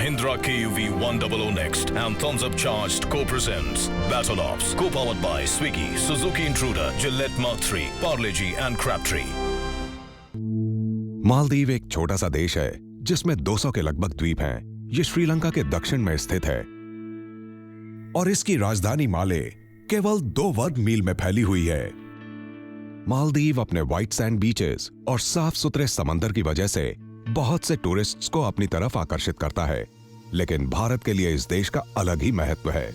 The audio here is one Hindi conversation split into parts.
Mahindra KUV 100 Next and Thumbs Up Charged co-presents Battle Ops, co-powered by Swiggy, Suzuki Intruder, Gillette Mark 3, Parle-G and Crabtree. Maldives एक छोटा सा देश है जिसमें 200 के लगभग द्वीप हैं। ये श्रीलंका के दक्षिण में स्थित है और इसकी राजधानी माले केवल 2 वर्ग मील में फैली हुई है। मालदीव अपने व्हाइट सैंड बीचेस और साफ सुथरे समंदर की वजह से बहुत से टूरिस्ट्स को अपनी तरफ आकर्षित करता है, लेकिन भारत के लिए इस देश का अलग ही महत्व है।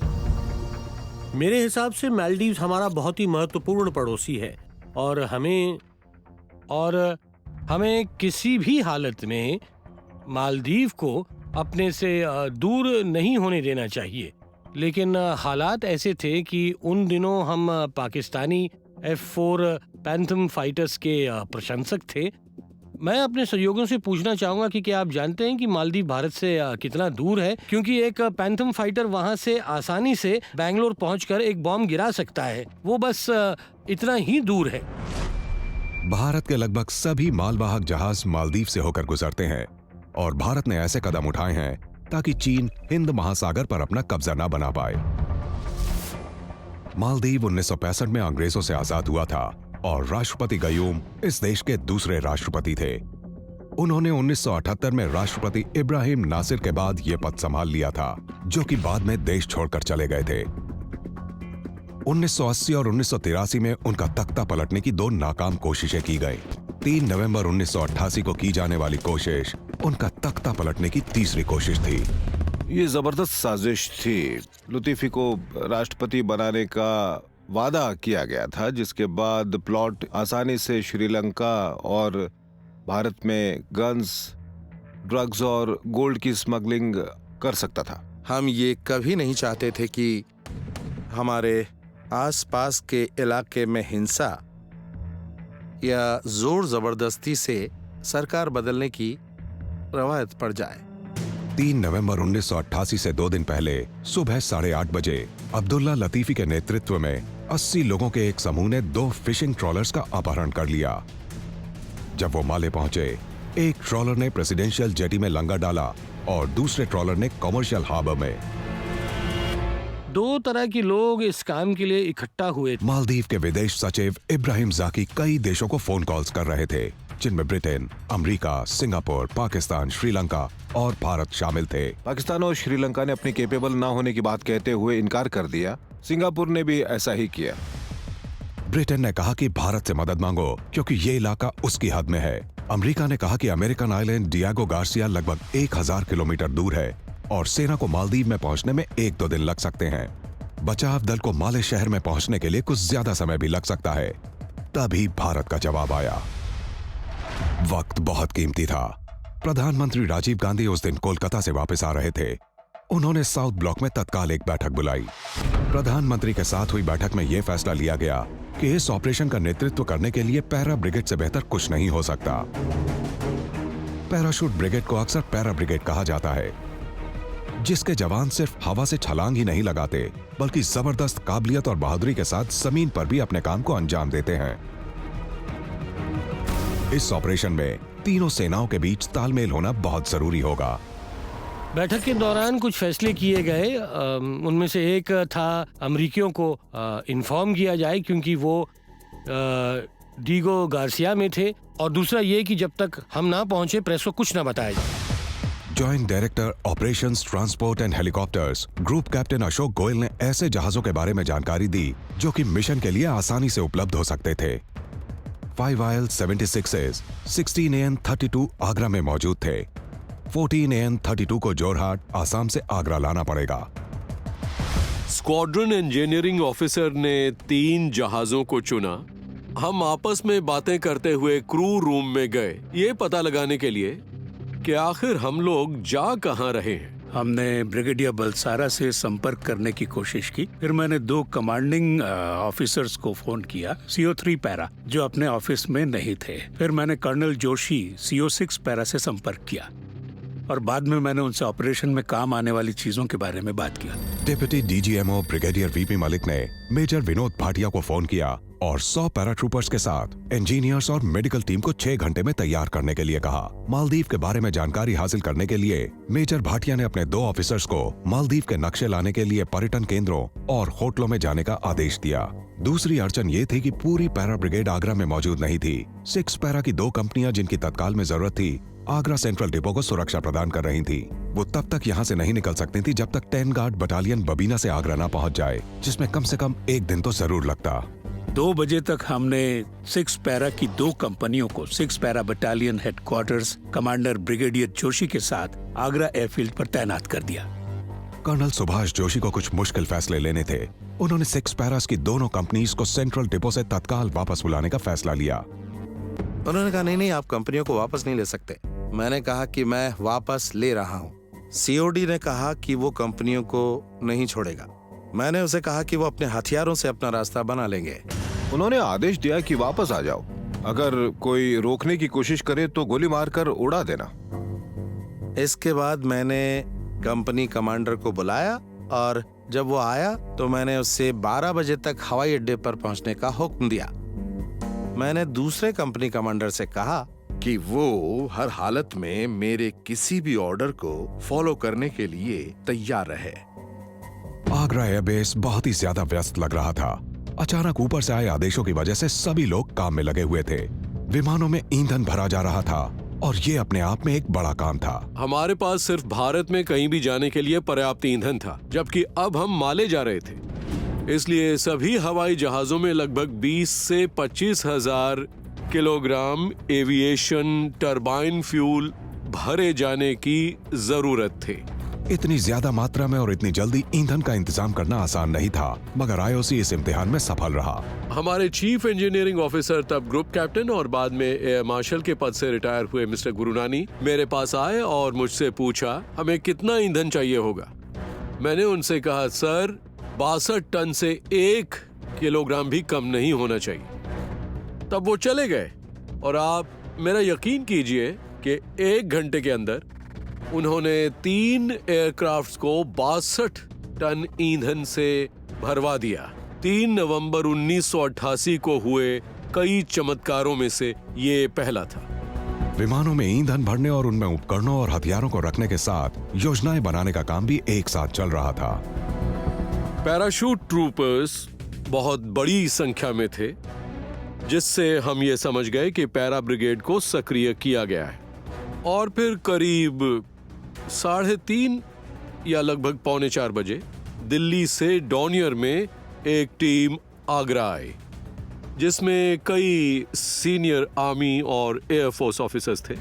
मेरे हिसाब से मालदीव्स हमारा बहुत ही महत्वपूर्ण पड़ोसी है और हमें किसी भी हालत में मालदीव को अपने से दूर नहीं होने देना चाहिए। लेकिन हालात ऐसे थे कि उन दिनों हम पाकिस्तानी F4 पैंथम फाइटर्स के प्रशंसक थे। मैं अपने सहयोगियों से पूछना चाहूंगा कि क्या आप जानते हैं कि मालदीव भारत से कितना दूर है, क्योंकि एक पैंथम फाइटर वहां से आसानी से बेंगलोर पहुंचकर एक बॉम्ब गिरा सकता है। वो बस इतना ही दूर है। भारत के लगभग सभी मालवाहक जहाज मालदीव से होकर गुजरते हैं और भारत ने ऐसे कदम उठाए हैं ताकि चीन हिंद महासागर पर अपना कब्जा न बना पाए। मालदीव 1965 में अंग्रेजों से आजाद हुआ था और राष्ट्रपति गयूम इस देश के दूसरे राष्ट्रपति थे। उन्होंने 1978 में राष्ट्रपति इब्राहिम नासिर के बाद यह पद संभाल लिया था, जो कि बाद में देश छोड़कर चले गए थे। 1980 और 1983 में उनका तख्ता पलटने की 2 नाकाम कोशिशें की गई। 3 नवंबर 1988 को की जाने वाली कोशिश उनका तख्ता पलटने की तीसरी कोशिश थी। ये जबरदस्त साजिश थी। लतीफी को राष्ट्रपति बनाने का वादा किया गया था, जिसके बाद प्लॉट आसानी से श्रीलंका और भारत में गन्स, ड्रग्स और गोल्ड की स्मगलिंग कर सकता था। हम ये कभी नहीं चाहते थे कि हमारे आसपास के इलाके में हिंसा या जोर जबरदस्ती से सरकार बदलने की रवायत पड़ जाए। 3 नवंबर 1988 से 2 दिन पहले सुबह 8:30 बजे अब्दुल्ला लतीफी के नेतृत्व में 80 लोगों के एक समूह ने 2 फिशिंग ट्रॉलर्स का अपहरण कर लिया। जब वो माले पहुंचे, एक ट्रॉलर ने प्रेसिडेंशियल जेटी में लंगर डाला और दूसरे ट्रॉलर ने कमर्शियल हार्बर में। 2 तरह के लोग इस काम के लिए इकट्ठा हुए थे। मालदीव के विदेश सचिव इब्राहिम जाकी कई देशों को फोन कॉल्स कर रहे थे, जिनमें Britain, America, Singapore, Pakistan, Sri Lanka और भारत शामिल थे। पाकिस्तान और श्रीलंका ने अपनी केपेबल ना होने की बात कहते हुए इनकार कर दिया। सिंगापुर ने भी ऐसा ही किया। ब्रिटेन ने कहा कि भारत से मदद मांगो क्योंकि ये इलाका उसकी हद में है। अमेरिका ने कहा कि अमेरिकन आइलैंड डियागो गार्सिया लगभग 1000 किलोमीटर दूर है और सेना को मालदीव में पहुंचने में 1-2 दिन लग सकते हैं। बचाव दल को माले शहर में पहुंचने के लिए कुछ ज्यादा समय भी लग सकता है। तभी भारत का जवाब आया। वक्त बहुत कीमती था। प्रधानमंत्री राजीव गांधी उस दिन कोलकाता से वापस आ रहे थे। उन्होंने साउथ ब्लॉक में तत्काल एक बैठक बुलाई। प्रधानमंत्री के साथ हुई बैठक में यह फैसला लिया गया कि इस ऑपरेशन का नेतृत्व करने के लिए पैरा ब्रिगेड से बेहतर कुछ नहीं हो सकता। पैराशूट ब्रिगेड को अक्सर पैरा ब्रिगेड कहा जाता है, जिसके जवान सिर्फ हवा से छलांग ही नहीं लगाते, बल्कि जबरदस्त काबिलियत और बहादुरी के साथ जमीन पर भी अपने काम को अंजाम देते हैं। इस ऑपरेशन में तीनों सेनाओं के बीच तालमेल होना बहुत जरूरी होगा। बैठक के दौरान कुछ फैसले किए गए। उनमें से एक था अमेरिकियों को इन्फॉर्म किया जाए, क्योंकि वो डीगो गार्सिया में थे, और दूसरा ये कि जब तक हम ना पहुंचे प्रेस को कुछ ना बताया जाए। Joint director operations transport and helicopters group captain Ashok Goyal ने ऐसे जहाजों के बारे में जानकारी दी जो कि मिशन के लिए आसानी से उपलब्ध हो सकते थे। 5 IL-76s 16 AN-32 आगरा में मौजूद थे। 14 AN-32 को जोरहाट, आसाम से आगरा लाना पड़ेगा। स्क्वाड्रन इंजीनियरिंग ऑफिसर ने 3 जहाजों को चुना। हम आपस में बातें करते हुए क्रू रूम में गए, ये पता लगाने के लिए कि आखिर हम लोग जा कहां रहे हैं। हमने ब्रिगेडियर बलसारा से संपर्क करने की कोशिश की। फिर मैंने 2 कमांडिंग ऑफिसर्स को फोन किया, CO3 पैरा, जो अपने ऑफिस में नहीं थे। फिर मैंने कर्नल जोशी CO6 पैरा से संपर्क किया। और बाद में मैंने उनसे ऑपरेशन में काम आने वाली चीजों के बारे में बात किया। Deputy DGMO brigadier VP Malik ने मेजर विनोद भाटिया को फोन किया और 100 पैराट्रूपर्स के साथ इंजीनियर्स और मेडिकल टीम को 6 घंटे में तैयार करने के लिए कहा। मालदीव के बारे में जानकारी हासिल करने के लिए मेजर भाटिया ने अपने 2 ऑफिसर्स को मालदीव के नक्शे लाने के लिए पर्यटन केंद्रों और होटलों में जाने का आदेश दिया। दूसरी अड़चन ये थी कि पूरी पैरा ब्रिगेड आगरा में मौजूद नहीं थी। 6 पैरा की 2 कंपनियां जिनकी तत्काल में जरूरत थी, आगरा सेंट्रल डिपो को सुरक्षा प्रदान कर रही थी। वो तब तक यहाँ से नहीं निकल सकती थी जब तक 10 गार्ड बटालियन बबीना से आगरा न पहुँच जाए, जिसमें कम से कम 1 दिन तो जरूर लगता। 2 बजे तक हमने 6 पैरा की 2 कंपनियों को 6 para battalion headquarters commander brigadier Joshi के साथ आगरा एयरफील्ड पर तैनात कर दिया। कर्नल सुभाष जोशी को कुछ मुश्किल फैसले लेने थे। उन्होंने 6 पैरास की दोनों कंपनीज को सेंट्रल डिपो से तत्काल वापस बुलाने का फैसला लिया। उन्होंने कहा नहीं, आप कंपनियों को वापस नहीं ले सकते। मैंने कहा कि मैं वापस ले रहा हूँ। सीओडी ने कहा कि वो कंपनियों को नहीं छोड़ेगा। मैंने उसे कहा कि वो अपने हथियारों से अपना रास्ता बना लेंगे। उन्होंने आदेश दिया कि वापस आ जाओ, अगर कोई रोकने की कोशिश करे तो गोली मारकर उड़ा देना। इसके बाद मैंने कंपनी कमांडर को बुलाया और जब वो आया तो मैंने उससे 12 बजे तक हवाई अड्डे पर पहुंचने का हुक्म दिया। मैंने दूसरे कंपनी कमांडर से कहा कि वो हर हालत में मेरे किसी भी ऑर्डर को फॉलो करने के लिए तैयार रहे। आगरा एयरबेस बहुत ही ज्यादा व्यस्त लग रहा था। अचानक ऊपर से आए आदेशों की वजह से सभी लोग काम में लगे हुए थे। विमानों में ईंधन भरा जा रहा था और ये अपने आप में एक बड़ा काम था। हमारे पास सिर्फ भारत में कहीं भी जाने के लिए पर्याप्त ईंधन था, जबकि अब हम माले जा रहे थे। इसलिए सभी हवाई जहाजों में लगभग 20 से 25 हजार किलोग्राम एविएशन टरबाइन फ्यूल भरे जाने की जरूरत थी। इतनी ज्यादा मात्रा में और इतनी जल्दी ईंधन का इंतजाम करना आसान नहीं था, मगर आईओसी इस इम्तिहान में सफल रहा। हमारे चीफ इंजीनियरिंग ऑफिसर, तब ग्रुप कैप्टन और बाद में एयर मार्शल के पद से रिटायर हुए मिस्टर गुरुनानी मेरे पास आए और मुझसे पूछा हमें कितना ईंधन चाहिए होगा। मैंने उनसे कहा, सर 62 टन से 1 किलोग्राम भी कम नहीं होना चाहिए। तब वो चले गए और आप मेरा यकीन कीजिए कि 1 घंटे के अंदर उन्होंने 3 एयरक्राफ्ट्स को 62 टन ईंधन से भरवा दिया। 3 नवंबर 1988 को हुए कई चमत्कारों में से ये पहला था। विमानों में ईंधन भरने और उनमें उपकरणों और हथियारों को रखने के साथ योजनाएं बनाने का काम भी एक साथ चल रहा था। पैराशूट ट्रूपर्स बहुत बड़ी संख्या में थे, जिससे हम ये समझ गए कि पैरा ब्रिगेड को सक्रिय किया गया है। और फिर करीब 3:30 या लगभग 3:45 बजे दिल्ली से डॉनियर में एक टीम आगरा आई, जिसमें कई सीनियर आर्मी और एयरफोर्स ऑफिसर्स थे।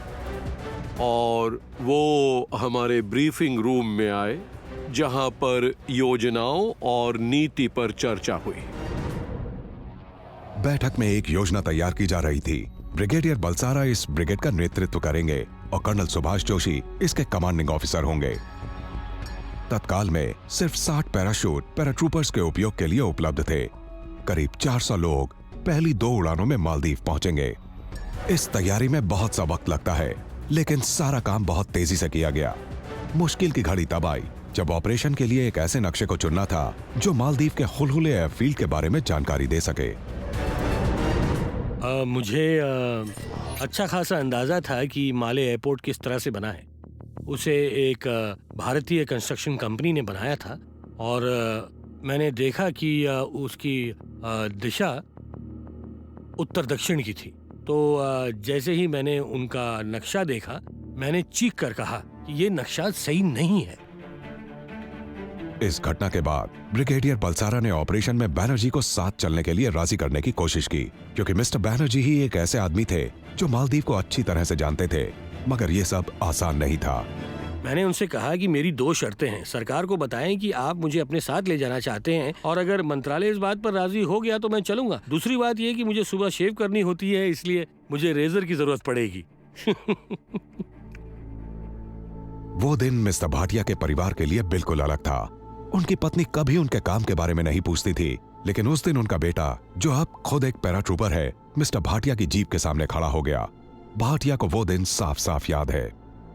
और वो हमारे ब्रीफिंग रूम में आए, जहां पर योजनाओं और नीति पर चर्चा हुई। बैठक में एक योजना तैयार की जा रही थी। ब्रिगेडियर बलसारा इस ब्रिगेड का नेतृत्व करेंगे और कर्नल सुभाष जोशी इसके कमांडिंग ऑफिसर होंगे। तत्काल में सिर्फ 60 पैराट्रूपर्स के उपयोग के लिए उपलब्ध थे। करीब 400 लोग पहली 2 उड़ानों में मालदीव पहुंचेंगे। इस तैयारी में बहुत सा वक्त लगता है, लेकिन सारा काम बहुत तेजी से किया गया। मुश्किल की घड़ी तब आई जब ऑपरेशन के लिए एक ऐसे नक्शे को चुनना था जो मालदीव के हुलहुले एयरफील्ड के बारे में जानकारी दे सके। मुझे अच्छा खासा अंदाजा था कि माले एयरपोर्ट किस तरह से बना है। उसे एक भारतीय कंस्ट्रक्शन कंपनी ने बनाया था और मैंने देखा कि उसकी दिशा उत्तर दक्षिण की थी। तो जैसे ही मैंने उनका नक्शा देखा, मैंने चीख कर कहा कि ये नक्शा सही नहीं है। इस घटना के बाद ब्रिगेडियर बलसारा ने ऑपरेशन में बैनर्जी को साथ चलने के लिए राजी करने की कोशिश की, क्योंकि मिस्टर बैनर्जी ही एक ऐसे आदमी थे जो मालदीव को अच्छी तरह से जानते थे। मगर ये सब आसान नहीं था। मैंने उनसे कहा कि मेरी 2 शर्तें हैं। सरकार को बताएं कि आप मुझे अपने साथ ले जाना चाहते हैं, और अगर मंत्रालय इस बात पर राजी हो गया तो मैं चलूंगा। दूसरी बात यह कि मुझे सुबह शेव करनी होती है, इसलिए मुझे रेजर की जरूरत पड़ेगी। वो दिन मिस्टर भाटिया के परिवार के लिए बिल्कुल अलग था। उनकी पत्नी कभी उनके काम के बारे में नहीं पूछती थी, लेकिन उस दिन उनका बेटा, जो अब खुद एक पैराट्रूपर है, मिस्टर भाटिया की जीप के सामने खड़ा हो गया। भाटिया को वो दिन साफ साफ याद है।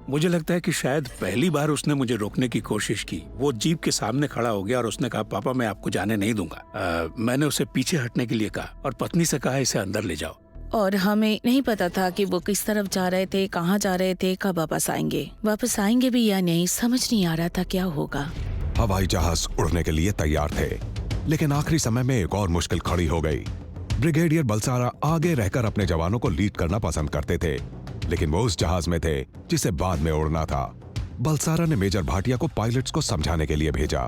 मुझे लगता है कि शायद पहली बार उसने मुझे रोकने की कोशिश की। वो जीप के सामने खड़ा हो गया और उसने कहा, पापा मैं आपको जाने नहीं दूंगा। मैंने उसे पीछे हटने के लिए कहा और पत्नी से कहा, इसे अंदर ले जाओ। और हमें नहीं पता था कि वो किस तरफ जा रहे थे, कहाँ जा रहे थे, कब वापस आएंगे भी या नहीं। समझ नहीं आ रहा था क्या होगा। हवाई जहाज उड़ने के लिए तैयार थे, लेकिन आखिरी समय में एक और मुश्किल खड़ी हो गई। ब्रिगेडियर बलसारा आगे रहकर अपने जवानों को लीड करना पसंद करते थे, लेकिन वो उस जहाज में थे जिसे बाद में उड़ना था। बलसारा ने मेजर भाटिया को पायलट्स को समझाने के लिए भेजा।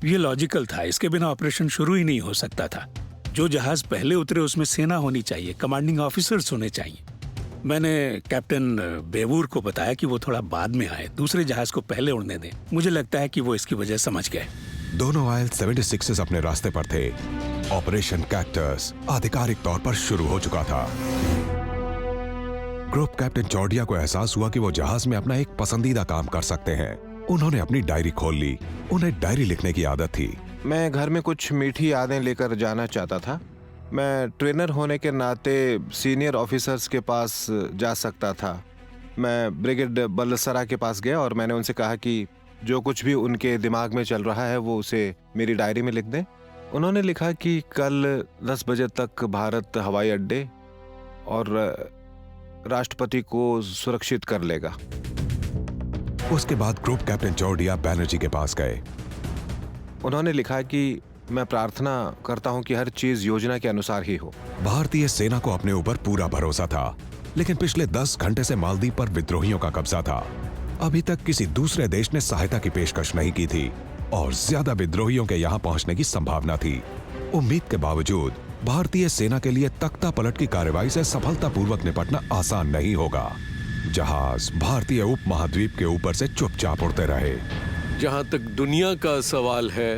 ये लॉजिकल था, इसके बिना ऑपरेशन शुरू ही नहीं हो सकता था। जो जहाज पहले उतरे उसमें सेना होनी चाहिए, कमांडिंग ऑफिसर्स होने चाहिए। मैंने कैप्टन बेवूर को बताया कि वो थोड़ा बाद में आए, दूसरे जहाज को पहले उड़ने दें। मुझे लगता है कि वो इसकी वजह समझ गए। दोनों IL-76 अपने रास्ते पर थे। ऑपरेशन कैक्टस आधिकारिक तौर पर शुरू हो चुका था। ग्रुप कैप्टन जॉर्डिया को एहसास हुआ कि वो जहाज में अपना एक पसंदीदा काम कर सकते हैं। उन्होंने अपनी डायरी खोल ली। उन्हें डायरी लिखने की आदत थी। मैं घर में कुछ मीठी यादें लेकर जाना चाहता था। मैं ट्रेनर होने के नाते सीनियर ऑफिसर्स के पास जा सकता था। मैं ब्रिगेड बलसारा के पास गया और मैंने उनसे कहा कि जो कुछ भी उनके दिमाग में चल रहा है वो उसे मेरी डायरी में लिख दें। उन्होंने लिखा कि कल 10 बजे तक भारत हवाई अड्डे और राष्ट्रपति को सुरक्षित कर लेगा। उसके बाद ग्रुप कैप्टन जॉर्डिया बैनर्जी के पास गए। उन्होंने लिखा कि मैं प्रार्थना करता हूं कि हर चीज योजना के अनुसार ही हो। भारतीय सेना को अपने ऊपर पूरा भरोसा था, लेकिन पिछले 10 घंटे से मालदीव पर विद्रोहियों का कब्जा था। अभी तक किसी दूसरे देश ने सहायता की पेशकश नहीं की थी और ज्यादा विद्रोहियों के यहाँ पहुंचने की संभावना थी। उम्मीद के बावजूद भारतीय सेना के लिए तख्ता पलट की कार्रवाई से सफलतापूर्वक निपटना आसान नहीं होगा। जहाज भारतीय उप महाद्वीप के ऊपर से चुपचाप उड़ते रहे। जहां तक दुनिया का सवाल है,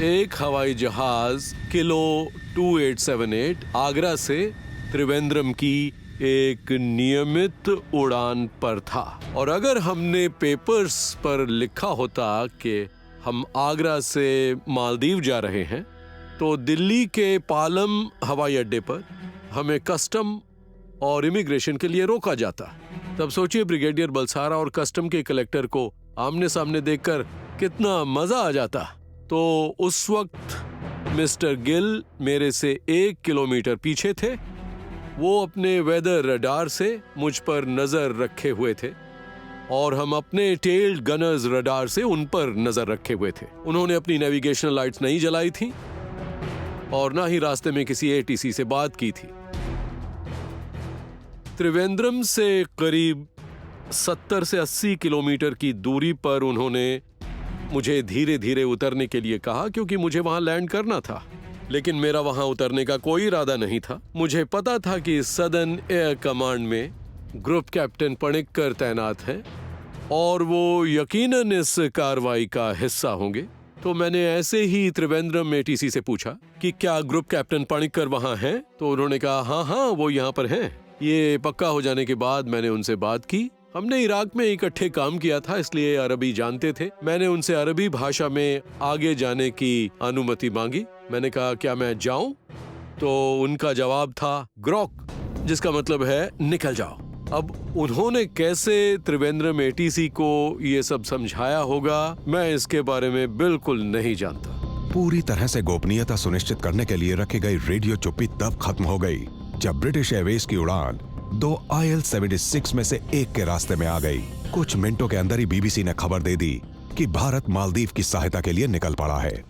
एक हवाई जहाज किलो 2878 आगरा से त्रिवेंद्रम की एक नियमित उड़ान पर था। और अगर हमने पेपर्स पर लिखा होता कि हम आगरा से मालदीव जा रहे हैं, तो दिल्ली के पालम हवाई अड्डे पर हमें कस्टम और इमिग्रेशन के लिए रोका जाता। तब सोचिए, ब्रिगेडियर बलसारा और कस्टम के कलेक्टर को आमने सामने देखकर कितना मजा आ जाता। तो उस वक्त मिस्टर गिल मेरे से 1 किलोमीटर पीछे थे। वो अपने वेदर रडार से मुझ पर नजर रखे हुए थे और हम अपने टेल्ड गनर्स रडार से उन पर नजर रखे हुए थे। उन्होंने अपनी नेविगेशनल लाइट्स नहीं जलाई थी और ना ही रास्ते में किसी ATC से बात की थी। त्रिवेंद्रम से करीब 70 से 80 किलोमीटर की दूरी पर उन्होंने मुझे धीरे धीरे उतरने के लिए कहा, क्योंकि मुझे वहां लैंड करना था। लेकिन मेरा वहां उतरने का कोई इरादा नहीं था। मुझे पता था कि सदर्न एयर कमांड में ग्रुप कैप्टन पणिक्कर तैनात हैं और वो यकीनन इस कार्रवाई का हिस्सा होंगे। तो मैंने ऐसे ही त्रिवेंद्रम ATC से पूछा कि क्या ग्रुप कैप्टन पणिक्कर वहां हैं? तो उन्होंने कहा हाँ, वो यहाँ पर हैं। ये पक्का हो जाने के बाद मैंने उनसे बात की। हमने इराक में इकट्ठे काम किया था, इसलिए अरबी जानते थे। मैंने उनसे अरबी भाषा में आगे जाने की अनुमति मांगी। मैंने कहा क्या मैं जाऊं? तो उनका जवाब था ग्रोक, जिसका मतलब है निकल जाओ। अब उन्होंने कैसे त्रिवेंद्रम ATC को ये सब समझाया होगा, मैं इसके बारे में बिल्कुल नहीं जानता। पूरी तरह से गोपनीयता सुनिश्चित करने के लिए रखी गई रेडियो चुप्पी तब खत्म हो गई जब ब्रिटिश एयरवेज की उड़ान 2 IL-76 में से एक के रास्ते में आ गई। कुछ मिनटों के अंदर ही BBC ने खबर दे दी कि भारत मालदीव की सहायता के लिए निकल पड़ा है।